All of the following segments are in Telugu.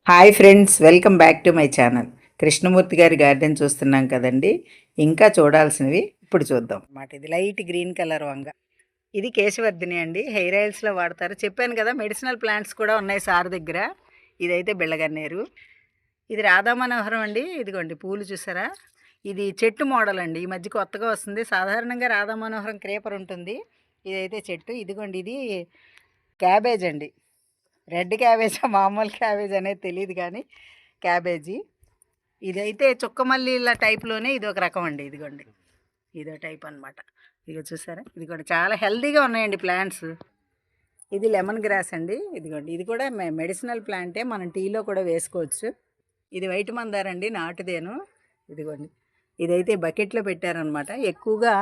Hi friends, welcome back to my channel. Krishnamurthy గారి గార్డెన్ చూస్తున్నాం కదండి. ఇంకా చూడాల్సినవి ఇప్పుడు చూద్దాం అన్నమాట. ఇది లైట్ గ్రీన్ కలర్ వంగ. ఇది కేశవర్ధిని అండి, హెయిర్ ఆయిల్స్లో వాడతారు. చెప్పాను కదా, మెడిసినల్ ప్లాంట్స్ కూడా ఉన్నాయి సార్ దగ్గర. ఇదైతే బిళ్ళగన్నేరు. ఇది రాధా మనోహరం అండి. ఇదిగోండి పూలు చూసారా. ఇది చెట్టు మోడల్ అండి, ఈ మధ్య కొత్తగా వస్తుంది. సాధారణంగా రాధా మనోహరం క్రేపర్ ఉంటుంది, ఇదైతే చెట్టు. ఇదిగోండి ఇది క్యాబేజ్ అండి. రెడ్ క్యాబేజా మామూలు క్యాబేజ్ అనేది తెలియదు కానీ క్యాబేజీ. ఇదైతే చుక్కమల్లిల టైప్లోనే ఇది ఒక రకం అండి. ఇదిగోండి ఇదో టైప్ అనమాట. ఇదిగో చూసారా, ఇది కూడా చాలా హెల్తీగా ఉన్నాయండి ప్లాంట్స్. ఇది లెమన్ గ్రాస్ అండి. ఇదిగోండి ఇది కూడా మెడిసినల్ ప్లాంటే, మనం టీలో కూడా వేసుకోవచ్చు. ఇది వైట్ మందార అండి, నాటుదేను. ఇదిగోండి ఇదైతే బకెట్లో పెట్టారనమాట. ఎక్కువగా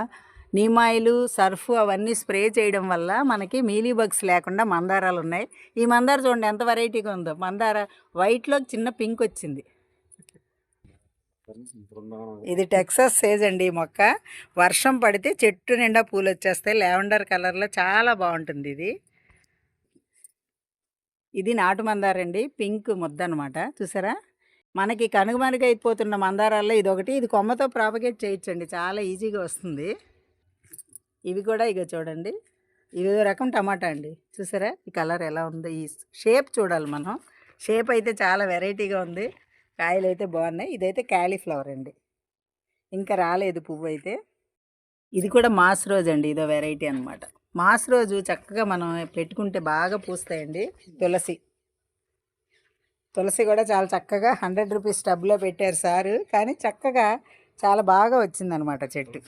నీమాయిలు, సర్ఫ్ అవన్నీ స్ప్రే చేయడం వల్ల మనకి మీలీ బగ్స్ లేకుండా మందారాలు ఉన్నాయి. ఈ మందార చూడండి ఎంత వెరైటీగా ఉందో. మందార వైట్లో చిన్న పింక్ వచ్చింది. ఇది టెక్సాస్ సేజ్ అండి. ఈ మొక్క వర్షం పడితే చెట్టు నిండా పూలు వచ్చేస్తాయి. లావెండర్ కలర్లో చాలా బాగుంటుంది ఇది. ఇది నాటు మందారండి, పింక్ ముద్ద అనమాట. చూసారా, మనకి కనుగమనుగైపోతున్న మందారాల్లో ఇది ఒకటి. ఇది కొమ్మతో ప్రాపగేట్ చేయొచ్చండి, చాలా ఈజీగా వస్తుంది. ఇవి కూడా ఇక చూడండి, ఇది రకం టమాటా అండి. చూసారా ఈ కలర్ ఎలా ఉందో, ఈ షేప్ చూడాలి మనం. షేప్ అయితే చాలా వెరైటీగా ఉంది. కాయలు అయితే బాగున్నాయి. ఇదైతే క్యాలీఫ్లవర్ అండి, ఇంకా రాలేదు పువ్వు అయితే. ఇది కూడా మాస్ రోజ్ అండి, ఇదో వెరైటీ అనమాట. మాస్ రోజు చక్కగా మనం పెట్టుకుంటే బాగా పూస్తాయండి. తులసి కూడా చాలా చక్కగా 100 రూపీస్ టబ్లో పెట్టారు సారు, కానీ చక్కగా చాలా బాగా వచ్చిందనమాట చెట్టు.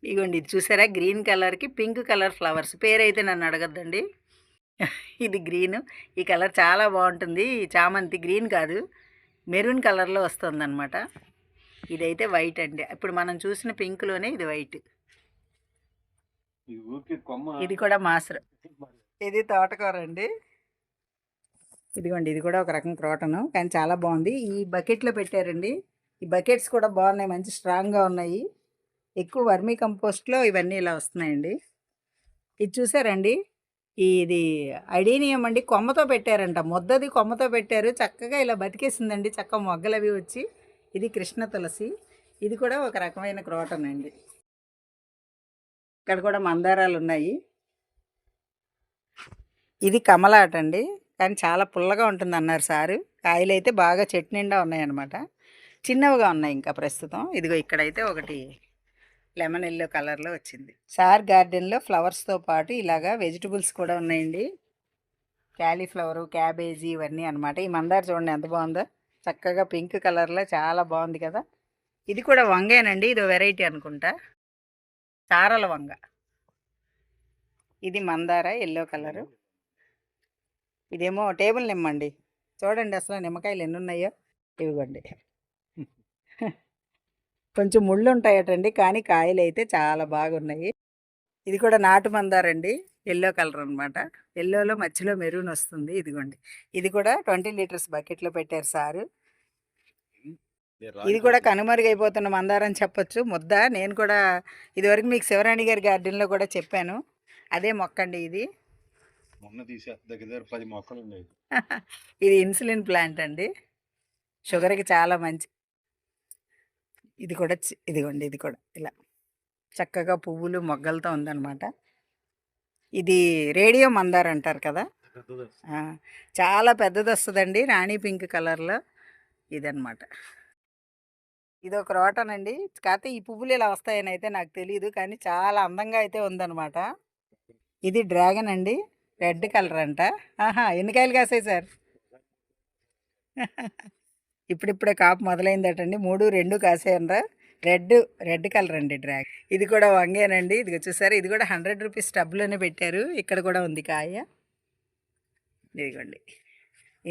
ఇగోండి ఇది చూసారా, గ్రీన్ కలర్కి పింక్ కలర్ ఫ్లవర్స్. పేరైతే నన్ను అడగద్దండి. ఇది గ్రీన్. ఈ కలర్ చాలా బాగుంటుంది. ఈ చామంతి గ్రీన్ కాదు, మెరూన్ కలర్లో వస్తుంది అనమాట. ఇదైతే వైట్ అండి, ఇప్పుడు మనం చూసిన పింక్లోనే ఇది వైట్. ఇది కూడా మాసరు. ఇది తోటకూర అండి. ఇదిగోండి ఇది కూడా ఒక రకం క్రోటను, కానీ చాలా బాగుంది. ఈ బకెట్లో పెట్టారండి. ఈ బకెట్స్ కూడా బాగున్నాయి, మంచి స్ట్రాంగ్గా ఉన్నాయి. ఎక్కువ వర్మీ కంపోస్ట్లో ఇవన్నీ ఇలా వస్తున్నాయండి. ఇది చూసారండి, ఇది ఐడీనియం అండి. కొమ్మతో పెట్టారంట, ముద్దది కొమ్మతో పెట్టారు. చక్కగా ఇలా బతికేసిందండి, చక్కగా మొగ్గలు అవి వచ్చి. ఇది కృష్ణ తులసి. ఇది కూడా ఒక రకమైన క్రోటన్ అండి. ఇక్కడ కూడా మందారాలు ఉన్నాయి. ఇది కమలాట అండి, కానీ చాలా పుల్లగా ఉంటుంది అన్నారు సారు. కాయలు అయితే బాగా చెట్టు నిండా ఉన్నాయన్నమాట. చిన్నవిగా ఉన్నాయి ఇంకా ప్రస్తుతం. ఇదిగో ఇక్కడైతే ఒకటి లెమన్ ఎల్లో కలర్లో వచ్చింది. సార్ గార్డెన్లో ఫ్లవర్స్తో పాటు ఇలాగా వెజిటబుల్స్ కూడా ఉన్నాయండి. క్యాలీఫ్లవరు, క్యాబేజీ ఇవన్నీ అనమాట. ఈ మందార చూడండి ఎంత బాగుందో, చక్కగా పింక్ కలర్లో చాలా బాగుంది కదా. ఇది కూడా వంగేనండి, ఇదో వెరైటీ అనుకుంటా, చారల వంగ. ఇది మందార ఎల్లో కలరు. ఇదేమో టేబుల్ నిమ్మండి. చూడండి అసలు నిమ్మకాయలు ఎన్ని ఉన్నాయో. ఇవిగోండి కొంచెం ముళ్ళు ఉంటాయటండి, కానీ కాయలు అయితే చాలా బాగున్నాయి. ఇది కూడా నాటు మందారండి, ఎల్లో కలర్ అనమాట. ఎల్లోలో మధ్యలో మెరూన్ వస్తుంది. ఇదిగోండి ఇది కూడా 20 లీటర్స్ బకెట్లో పెట్టారు సారు. ఇది కూడా కనుమరుగైపోతున్న మందారం చెప్పొచ్చు, ముద్ద. నేను కూడా ఇదివరకు మీకు శివరాణి గారి గార్డెన్లో కూడా చెప్పాను, అదే మొక్క అండి ఇది. ఇది ఇన్సులిన్ ప్లాంట్ అండి, షుగర్కి చాలా మంచి. ఇది కూడా ఇదిగోండి ఇది కూడా ఇలా చక్కగా పువ్వులు మొగ్గలతో ఉందన్నమాట. ఇది రేడియో మందార అంటారు కదా, చాలా పెద్దది వస్తుందండి, రాణి పింక్ కలర్లో. ఇదన్నమాట. ఇది ఒక రోటనండి, కాకపోతే ఈ పువ్వులు ఇలా వస్తాయని అయితే నాకు తెలియదు, కానీ చాలా అందంగా అయితే ఉందన్నమాట. ఇది డ్రాగన్ అండి, రెడ్ కలర్ అంట. ఎన్ని కాయలు కాసాయి సార్? ఇప్పుడిప్పుడే కాపు మొదలైందటండి, 3 2 కాసాయనరా. రెడ్ కలర్ అండి డ్రాగన్. ఇది కూడా వంగేనండి. ఇది చూసారు, ఇది కూడా 100 రూపీస్ టబ్లోనే పెట్టారు. ఇక్కడ కూడా ఉంది కాయ, ఇదిగోండి.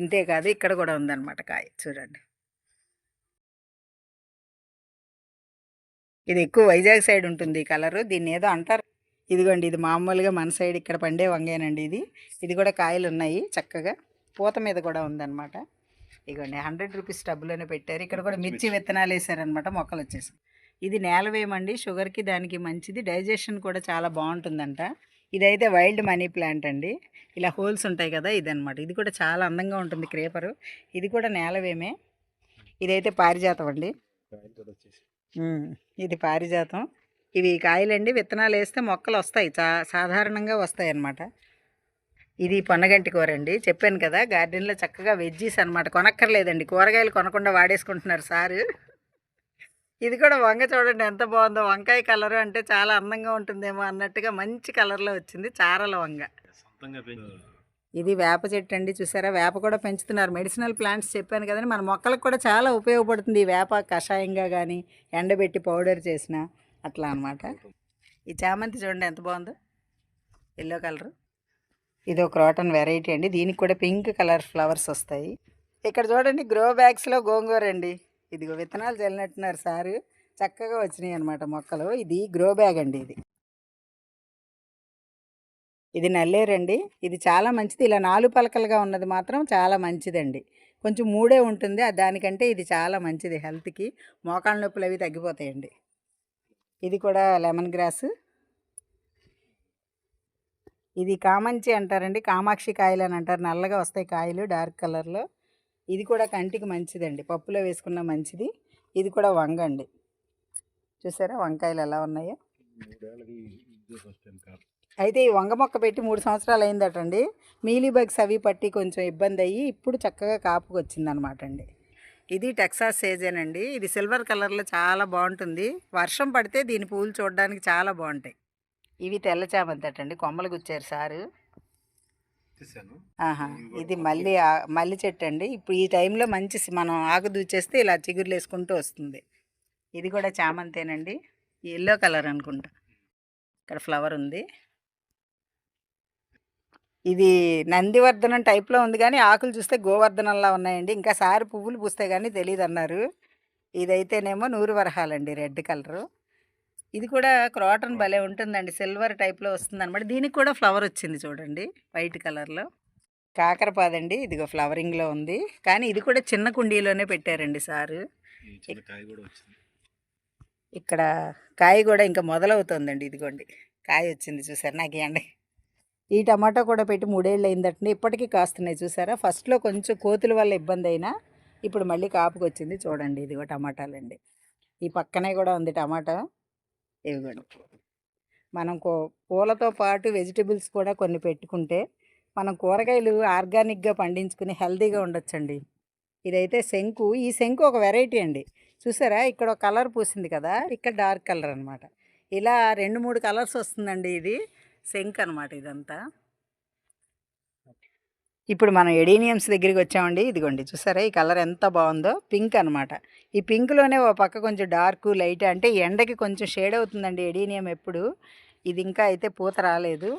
ఇంతే కాదు, ఇక్కడ కూడా ఉందన్నమాట కాయ, చూడండి. ఇది ఎక్కువ వైజాగ్ సైడ్ ఉంటుంది ఈ కలరు, దీన్ని ఏదో అంటారు. ఇదిగోండి ఇది మామూలుగా మన సైడ్ ఇక్కడ పండే వంగేనండి ఇది. ఇది కూడా కాయలు ఉన్నాయి చక్కగా, పూత మీద కూడా ఉందన్నమాట. ఇదిగోండి 100 రూపీస్ టబ్లోనే పెట్టారు. ఇక్కడ కూడా మిర్చి విత్తనాలు వేసారనమాట, మొక్కలు వచ్చేసి. ఇది నేల వేయమండి, షుగర్కి దానికి మంచిది, డైజెషన్ కూడా చాలా బాగుంటుందంట. ఇదైతే వైల్డ్ మనీ ప్లాంట్ అండి. ఇలా హోల్స్ ఉంటాయి కదా, ఇదనమాట. ఇది కూడా చాలా అందంగా ఉంటుంది క్రేపరు. ఇది కూడా నేలవేమే. ఇదైతే పారిజాతం అండి. ఇది పారిజాతం. ఇవి కాయలండి, విత్తనాలు వేస్తే మొక్కలు వస్తాయి, సాధారణంగా వస్తాయి అన్నమాట. ఇది పొన్నగంటి కూర అండి. చెప్పాను కదా, గార్డెన్లో చక్కగా వెజ్జీస్ అనమాట. కొనక్కర్లేదండి, కూరగాయలు కొనకుండా వాడేసుకుంటున్నారు సారు. ఇది కూడా వంగ చూడండి ఎంత బాగుందో. వంకాయ కలరు అంటే చాలా అందంగా ఉంటుందేమో అన్నట్టుగా మంచి కలర్లో వచ్చింది. చారల వంగ. ఇది వేప చెట్టు అండి. చూసారా, వేప కూడా పెంచుతున్నారు. మెడిసినల్ ప్లాంట్స్ చెప్పాను కదండి, మన మొక్కలకు కూడా చాలా ఉపయోగపడుతుంది ఈ వేప. కషాయంగా కానీ ఎండబెట్టి పౌడర్ చేసిన అట్లా అనమాట. ఈ చామంతి చూడండి ఎంత బాగుందో, ఎల్లో కలరు. ఇది ఒక క్రాటన్ వెరైటీ అండి. దీనికి కూడా పింక్ కలర్ ఫ్లవర్స్ వస్తాయి. ఇక్కడ చూడండి గ్రో బ్యాగ్స్లో గోంగూర అండి. ఇదిగో విత్తనాలు చల్లినట్టున్నారు సారు, చక్కగా వచ్చినాయి అనమాట మొక్కలు. ఇది గ్రో బ్యాగ్ అండి. ఇది నల్లేరండి. ఇది చాలా మంచిది. ఇలా 4 పలకలుగా ఉన్నది మాత్రం చాలా మంచిదండి. కొంచెం మూడే ఉంటుంది, దానికంటే ఇది చాలా మంచిది హెల్త్కి. మోకాళ్ళ నొప్పులు అవి తగ్గిపోతాయండి. ఇది కూడా లెమన్ గ్రాస్. ఇది కామంచి అంటారండి, కామాక్షి కాయలు అని అంటారు. నల్లగా వస్తాయి కాయలు డార్క్ కలర్లో. ఇది కూడా కంటికి మంచిదండి, పప్పులో వేసుకున్న మంచిది. ఇది కూడా వంగ అండి. చూసారా వంకాయలు ఎలా ఉన్నాయో. అయితే ఈ వంగ మొక్క పెట్టి 3 సంవత్సరాలు అయిందటండి. మీలీ బగ్స్ అవి పట్టి కొంచెం ఇబ్బంది అయ్యి ఇప్పుడు చక్కగా కాపుకి వచ్చిందనమాట అండి. ఇది టెక్సాస్ సేజన్ అండి. ఇది సిల్వర్ కలర్లో చాలా బాగుంటుంది. వర్షం పడితే దీని పూలు చూడడానికి చాలా బాగుంటాయి. ఇవి తెల్ల చామంతి అటండి, కొమ్మలు గుచ్చారు సారు. ఇది మల్లి చెట్టు అండి. ఇప్పుడు ఈ టైంలో మంచి మనం ఆకు దూచేస్తే ఇలా చిగురులు వేసుకుంటూ వస్తుంది. ఇది కూడా చామంతేనండి, ఎల్లో కలర్ అనుకుంటా. ఇక్కడ ఫ్లవర్ ఉంది. ఇది నందివర్ధనం టైప్లో ఉంది కానీ ఆకులు చూస్తే గోవర్ధనంలా ఉన్నాయండి. ఇంకా సారి పువ్వులు పూస్తే కానీ తెలియదు అన్నారు. ఇదైతేనేమో నూరు వరహాలండి, రెడ్ కలరు. ఇది కూడా క్రాటన్ భలే ఉంటుందండి, సిల్వర్ టైప్లో వస్తుంది అనమాట. దీనికి కూడా ఫ్లవర్ వచ్చింది చూడండి, వైట్ కలర్లో. కాకరపాదండి, ఇదిగో ఫ్లవరింగ్లో ఉంది. కానీ ఇది కూడా చిన్న కుండీలోనే పెట్టారండి సారు. ఇక్కడ కాయ కూడా ఇంకా మొదలవుతుందండి. ఇదిగోండి కాయ వచ్చింది చూసారు. నాకు అండి ఈ టమాటా కూడా పెట్టి 3 ఏళ్ళు అయిందటండి, ఇప్పటికీ కాస్తున్నాయి చూసారా. ఫస్ట్లో కొంచెం కోతుల వల్ల ఇబ్బంది అయినా ఇప్పుడు మళ్ళీ కాపుకి వచ్చింది చూడండి. ఇదిగో టమాటాలండి. ఈ పక్కనే కూడా ఉంది టమాటా. ఇవిగోండి, మనం పూలతో పాటు వెజిటబుల్స్ కూడా కొన్ని పెట్టుకుంటే మనం కూరగాయలు ఆర్గానిక్గా పండించుకుని హెల్తీగా ఉండొచ్చండి. ఇదైతే శంకు. ఈ శంకు ఒక వెరైటీ అండి. చూసారా, ఇక్కడ ఒక కలర్ పూసింది కదా, ఇక్కడ డార్క్ కలర్ అనమాట. ఇలా 2-3 కలర్స్ వస్తుందండి. ఇది శంక్ అనమాట ఇదంతా. ఇప్పుడు మనం ఎడీనియమ్స్ దగ్గరికి వచ్చామండి. ఇదిగోండి చూసారా, ఈ కలర్ ఎంత బాగుందో, పింక్ అనమాట. ఈ పింక్లోనే ఓ పక్క కొంచెం డార్క్ లైట్, అంటే ఎండకి కొంచెం షేడ్ అవుతుందండి ఎడీనియం ఎప్పుడు. ఇది ఇంకా అయితే పూత రాలేదు.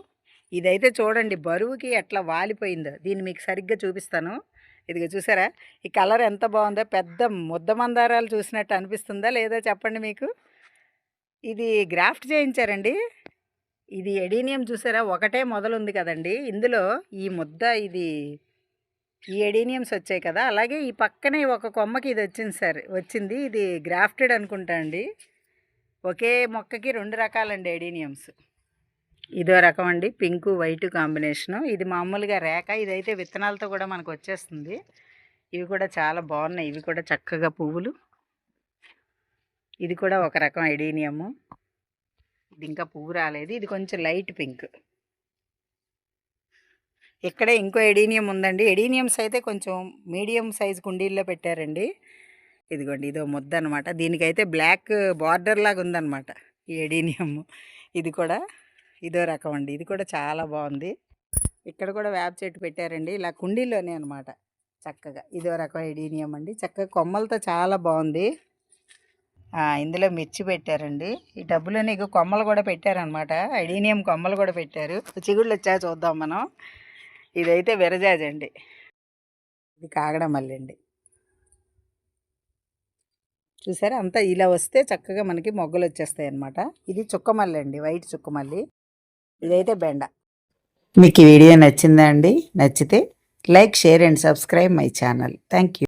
ఇదైతే చూడండి బరువుకి ఎట్లా వాలిపోయిందో. దీన్ని మీకు సరిగ్గా చూపిస్తాను. ఇదిగో చూసారా, ఈ కలర్ ఎంత బాగుందో. పెద్ద ముద్ద మందారాలు చూసినట్టు అనిపిస్తుందా లేదా చెప్పండి మీకు. ఇది గ్రాఫ్ట్ చేయించారండి. ఇది ఎడీనియం చూసారా, ఒకటే మొదలుంది కదండి ఇందులో. ఈ ముద్ద ఈ ఎడీనియమ్స్ వచ్చాయి కదా, అలాగే ఈ పక్కనే ఒక కొమ్మకి ఇది వచ్చింది. ఇది గ్రాఫ్టెడ్ అనుకుంటా అండి. ఒకే మొక్కకి 2 రకాలండి ఎడీనియమ్స్. ఇదో రకం అండి, పింకు వైట్ కాంబినేషను. ఇది మామూలుగా రేఖ. ఇదైతే విత్తనాలతో కూడా మనకు వచ్చేస్తుంది. ఇవి కూడా చాలా బాగున్నాయి. ఇవి కూడా చక్కగా పువ్వులు. ఇది కూడా ఒక రకం ఎడీనియము. ఇది ఇంకా పువ్వు రాలేదు. ఇది కొంచెం లైట్ పింక్. ఇక్కడే ఇంకో ఎడీనియం ఉందండి. ఎడీనియమ్స్ అయితే కొంచెం మీడియం సైజ్ కుండీల్లో పెట్టారండి. ఇదిగోండి, ఇదో ముద్ద అనమాట. దీనికైతే బ్లాక్ బార్డర్ లాగా ఉందన్నమాట ఈ ఎడీనియం. ఇది కూడా ఇదో రకం అండి. ఇది కూడా చాలా బాగుంది. ఇక్కడ కూడా వేప చెట్టు పెట్టారండి, ఇలా కుండీలోనే అనమాట చక్కగా. ఇదో రకం ఎడీనియం అండి, చక్కగా కొమ్మలతో చాలా బాగుంది. ఇందులో మిర్చి పెట్టారండి. ఈ డబ్బులోనే ఇక కొమ్మలు కూడా పెట్టారనమాట, ఎడీనియం కొమ్మలు కూడా పెట్టారు. చిగుళ్ళు వచ్చా చూద్దాం మనం. ఇదైతే విరజాజి అండి. ఇది కాగడమల్లి అండి. చూసారా, అంతా ఇలా వస్తే చక్కగా మనకి మొగ్గలు వచ్చేస్తాయి అన్నమాట. ఇది చుక్కమల్లి అండి, వైట్ చుక్కమల్లి. ఇదైతే బెండ. మీకు ఈ వీడియో నచ్చిందా అండి? నచ్చితే like, share and subscribe my channel. Thank you.